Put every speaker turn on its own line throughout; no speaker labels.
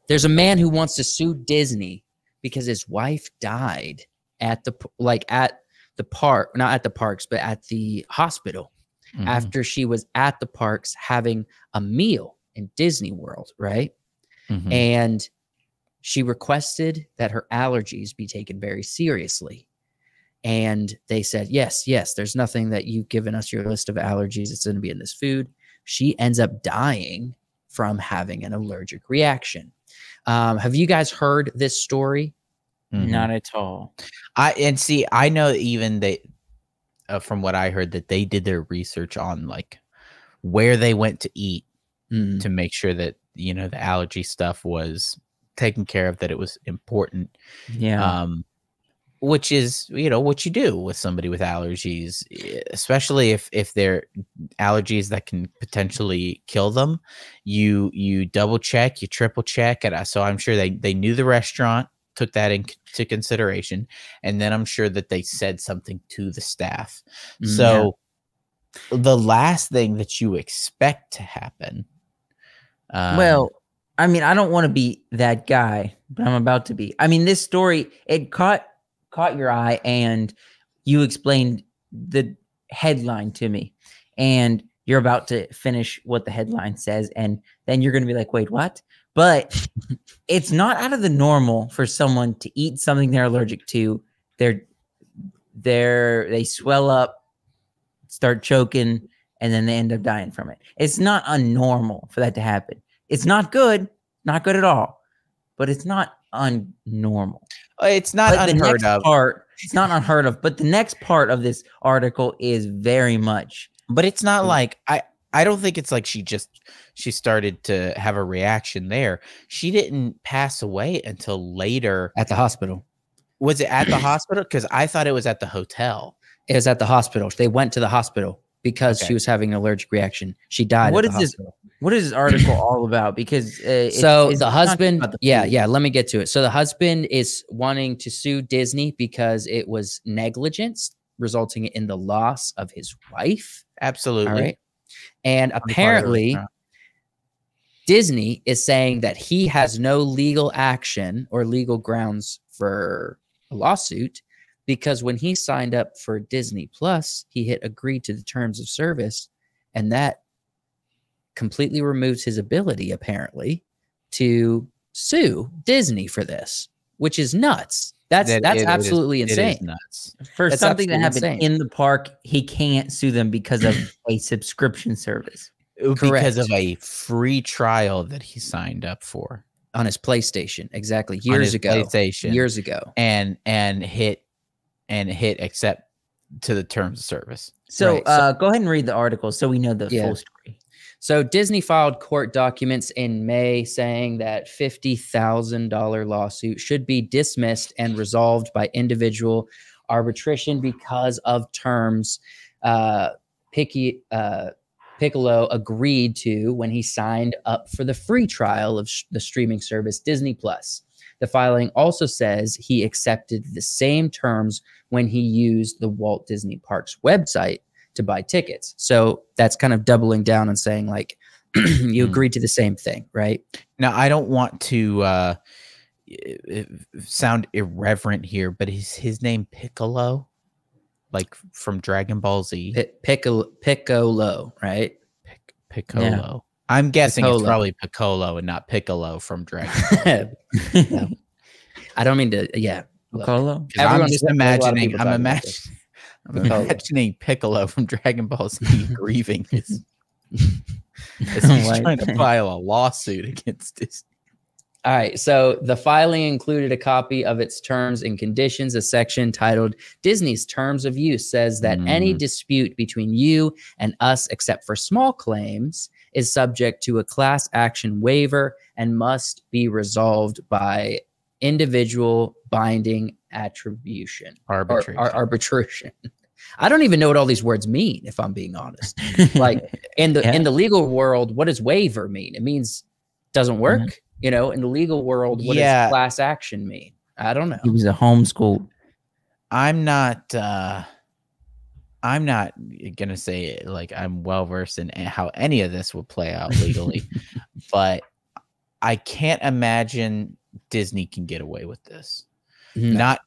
There's a man who wants to sue Disney because his wife died at the park, not at the parks, but at the hospital after she was at the parks having a meal in Disney World, right? And she requested that her allergies be taken very seriously. And they said, yes, there's nothing that you've given us your list of allergies. It's going to be in this food. She ends up dying from having an allergic reaction. Have you guys heard this story?
Not at all.
I know even they, from what I heard, that they did their research on like where they went to eat to make sure that, you know, the allergy stuff was taken care of, that it was important.
Yeah.
Which is, you know, what you do with somebody with allergies, especially if they're allergies that can potentially kill them. You double check, you triple check. And so I'm sure they knew the restaurant, took that into consideration. And then I'm sure that they said something to the staff. So the last thing that you expect to happen.
Well, I mean, I don't want to be that guy, but I'm about to be. I mean, this story, it caught your eye, and you explained the headline to me, and you're about to finish what the headline says, and then you're going to be like, wait, what? But it's not out of the normal for someone to eat something they're allergic to. They swell up, start choking, and then they end up dying from it. It's not unnormal for that to happen. It's not good at all, but it's not unnormal.
It's not unheard of.
It's not unheard of, but the next part of this article is very much.
But it's not like I don't think it's like she started to have a reaction there. She didn't pass away until later
At the hospital.
Was it at the hospital? Because I thought it was at the hotel.
It was at the hospital. They went to the hospital because she was having an allergic reaction. She died.
What is this article all about? Because
the husband, let me get to it. So the husband is wanting to sue Disney because it was negligence resulting in the loss of his wife.
Absolutely.
All right. And apparently Disney is saying that he has no legal action or legal grounds for a lawsuit because when he signed up for Disney Plus, he hit agree to the terms of service, and that completely removes his ability, apparently, to sue Disney for this, which is nuts. That's absolutely insane.
It is nuts.
For something that happened in the park, he can't sue them because of a subscription service.
Because of a free trial that he signed up for
on his PlayStation, exactly years ago. And hit accept to the terms of service.
So, go ahead and read the article so we know the full story.
So Disney filed court documents in May saying that $50,000 lawsuit should be dismissed and resolved by individual arbitration because of terms Piccolo agreed to when he signed up for the free trial of the streaming service Disney Plus. The filing also says he accepted the same terms when he used the Walt Disney Parks website to buy tickets. So that's kind of doubling down and saying like you agreed to the same thing, right?
Now, I don't want to sound irreverent here, but is his name Piccolo? Like from Dragon Ball Z?
Piccolo, right?
Piccolo.
Yeah.
I'm guessing it's probably Piccolo and not Piccolo from Dragon Ball.
No. I don't mean to,
Piccolo?
I'm just imagining, I'm imagining Piccolo from Dragon Ball Z grieving as he's trying to file a lawsuit against Disney.
All right, so the filing included a copy of its terms and conditions. A section titled Disney's Terms of Use says that any dispute between you and us, except for small claims, is subject to a class action waiver and must be resolved by individual binding arbitration. I don't even know what all these words mean, if I'm being honest. Like in the legal world, what does waiver mean? It means doesn't work. Mm-hmm. You know, in the legal world, what does class action mean? I don't know.
He was a homeschool.
I'm not gonna say like I'm well versed in how any of this will play out legally, but I can't imagine Disney can get away with this.
No.
Not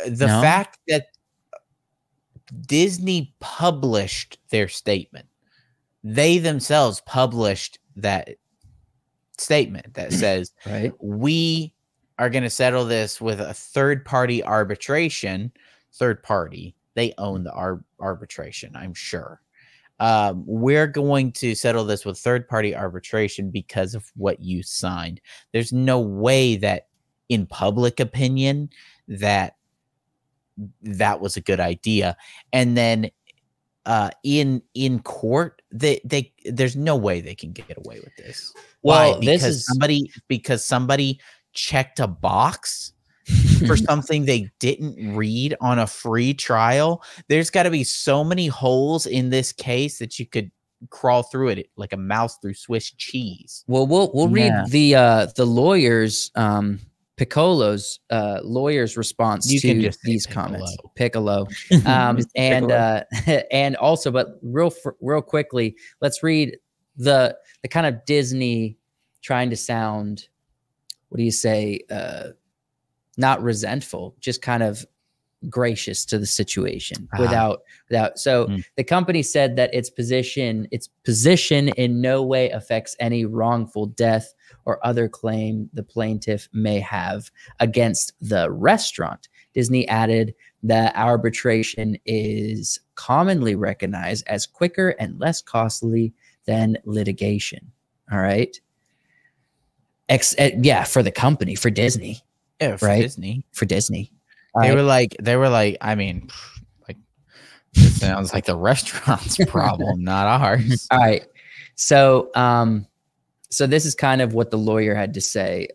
the fact that Disney published their statement. They themselves published that statement that says,
right,
we are going to settle this with a third-party arbitration. Third party, they own the arbitration, I'm sure. We're going to settle this with third-party arbitration because of what you signed. There's no way that in public opinion that was a good idea. And then in court, there's no way they can get away with this.
Well,
why? Because somebody checked a box for something they didn't read on a free trial. There's got to be so many holes in this case that you could crawl through it like a mouse through Swiss cheese.
Well, we'll read the lawyer's Piccolo's lawyer's response to these comments. Piccolo. And also, but real quickly, let's read the kind of Disney trying to sound, what do you say, not resentful, just kind of gracious to the situation without. So the company said that its position in no way affects any wrongful death or other claim the plaintiff may have against the restaurant. Disney added that arbitration is commonly recognized as quicker and less costly than litigation. All right. For the company, for Disney.
Yeah, for Disney.
For Disney.
They were like, I mean, like, it sounds like the restaurant's problem, not ours.
All right. So, so this is kind of what the lawyer had to say.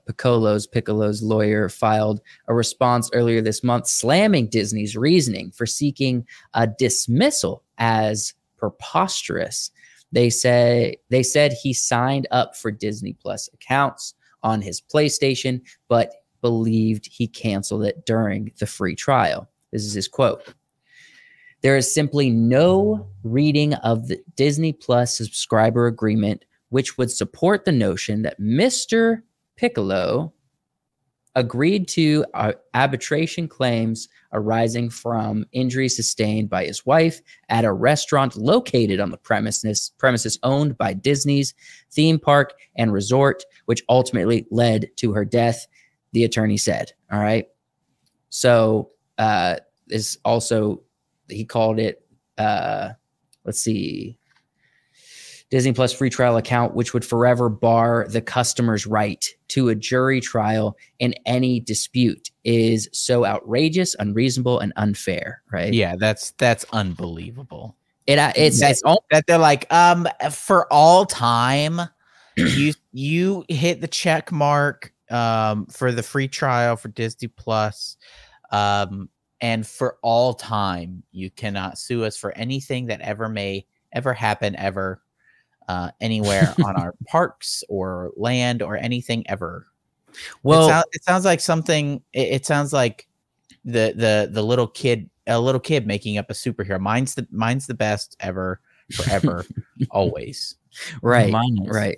Piccolo's lawyer filed a response earlier this month slamming Disney's reasoning for seeking a dismissal as preposterous. They said he signed up for Disney Plus accounts on his PlayStation, but believed he canceled it during the free trial. This is his quote. There is simply no reading of the Disney Plus subscriber agreement which would support the notion that Mr. Piccolo agreed to arbitration claims arising from injuries sustained by his wife at a restaurant located on the premises owned by Disney's theme park and resort, which ultimately led to her death, the attorney said. All right. So this also, he called it, let's see, Disney Plus free trial account, which would forever bar the customer's right to a jury trial in any dispute, is so outrageous, unreasonable, and unfair. Right?
Yeah, that's unbelievable.
It's all
that they're like, for all time, you hit the check mark for the free trial for Disney Plus, and for all time, you cannot sue us for anything that may ever happen ever. Anywhere on our parks or land or anything ever. Well, it sounds like something. It sounds like the little kid, a little kid making up a superhero. Mine's the best ever, forever, always.
Right, right.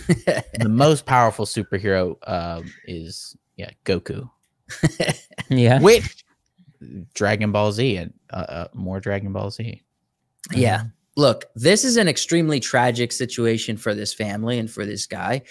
The most powerful superhero is Goku.
Yeah,
which Dragon Ball Z and more Dragon Ball Z.
Yeah. Look, this is an extremely tragic situation for this family and for this guy.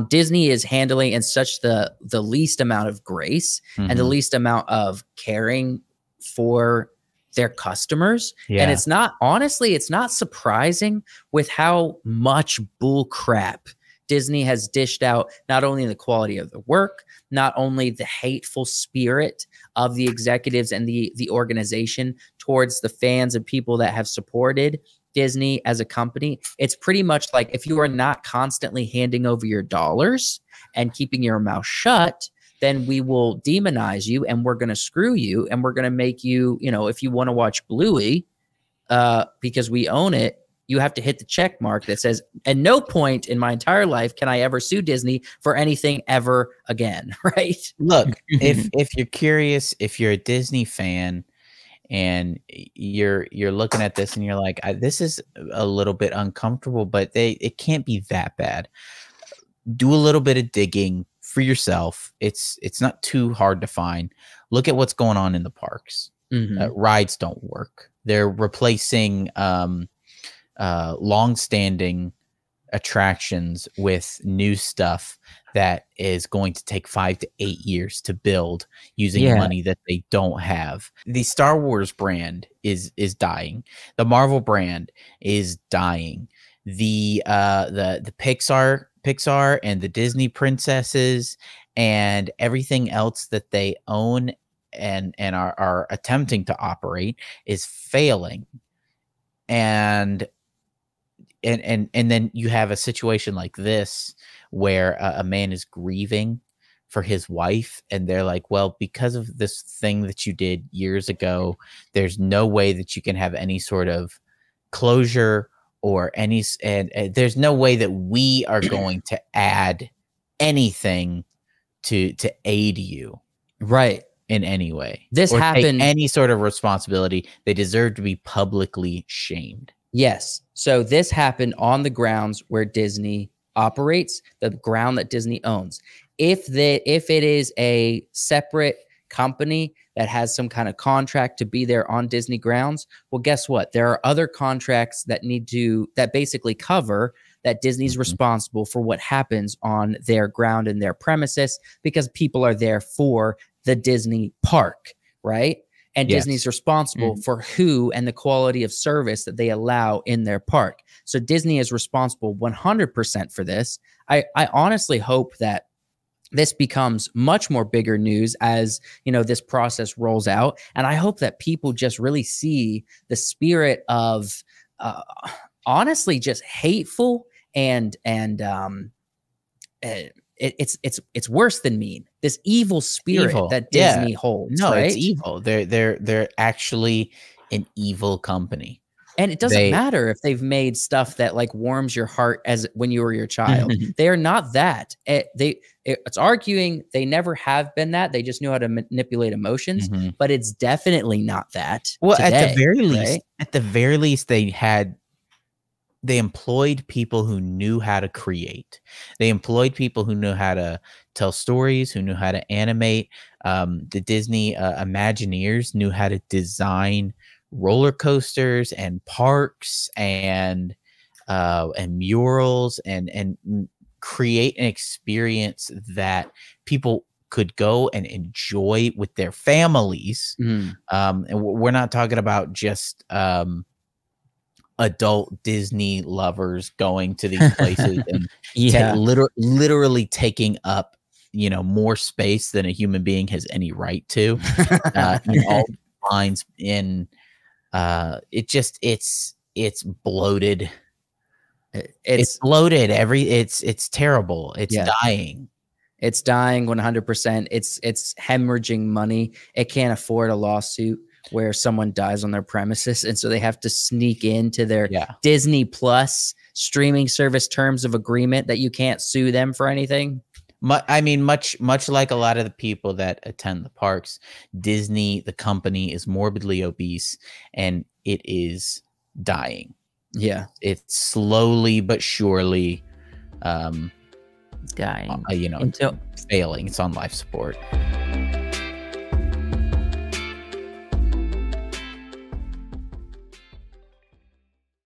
Disney is handling in such the least amount of grace and the least amount of caring for their customers. Yeah. And it's not surprising with how much bull crap Disney has dished out, not only the quality of the work, not only the hateful spirit of the executives and the organization towards the fans and people that have supported Disney as a company. It's pretty much like, if you are not constantly handing over your dollars and keeping your mouth shut, then we will demonize you and we're going to screw you and we're going to make you, if you want to watch Bluey, because we own it, you have to hit the check mark that says, at no point in my entire life can I ever sue Disney for anything ever again. Right?
Look, if you're curious, if you're a Disney fan, and you're looking at this and you're like, this is a little bit uncomfortable, but it can't be that bad. do a little bit of digging for yourself. It's not too hard to find. Look at what's going on in the parks. Rides don't work. They're replacing long-standing attractions with new stuff that is going to take 5 to 8 years to build using money that they don't have. The Star Wars brand is dying. The Marvel brand is dying. The Pixar and the Disney princesses and everything else that they own and are attempting to operate is failing. And then you have a situation like this where a man is grieving for his wife, and they're like, well, because of this thing that you did years ago, there's no way that you can have any sort of closure or any, and there's no way that we are going to add anything to aid you,
right,
in any way.
This
or
happened,
take any sort of responsibility. They deserve to be publicly shamed.
Yes. So this happened on the grounds where Disney operates, the ground that Disney owns. If it is a separate company that has some kind of contract to be there on Disney grounds, well, guess what? There are other contracts that basically cover that Disney's responsible for what happens on their ground and their premises, because people are there for the Disney park, right? And Disney's responsible for who and the quality of service that they allow in their park. So Disney is responsible 100% for this. I honestly hope that this becomes much more bigger news as, this process rolls out. And I hope that people just really see the spirit of honestly just hateful and it's worse than mean. This evil spirit that Disney holds.
No,
right?
It's evil. They're actually an evil company.
And it doesn't matter if they've made stuff that like warms your heart as when you were your child. They are not that. It's arguing they never have been that. They just knew how to manipulate emotions, but it's definitely not that.
Well,
today,
at the very least, they employed people who knew how to create. They employed people who knew how to tell stories, who knew how to animate. The Disney Imagineers knew how to design roller coasters and parks and murals and create an experience that people could go and enjoy with their families. And we're not talking about just adult Disney lovers going to these places and literally taking up, more space than a human being has any right to. In all lines, it's bloated. It's bloated. It's terrible. It's dying.
It's dying 100%. It's hemorrhaging money. It can't afford a lawsuit where someone dies on their premises, and so they have to sneak into their Disney Plus streaming service terms of agreement that you can't sue them for anything.
I mean, much like a lot of the people that attend the parks, Disney, the company, is morbidly obese, and it is dying.
Yeah,
it's slowly but surely
dying.
Until failing. It's on life support.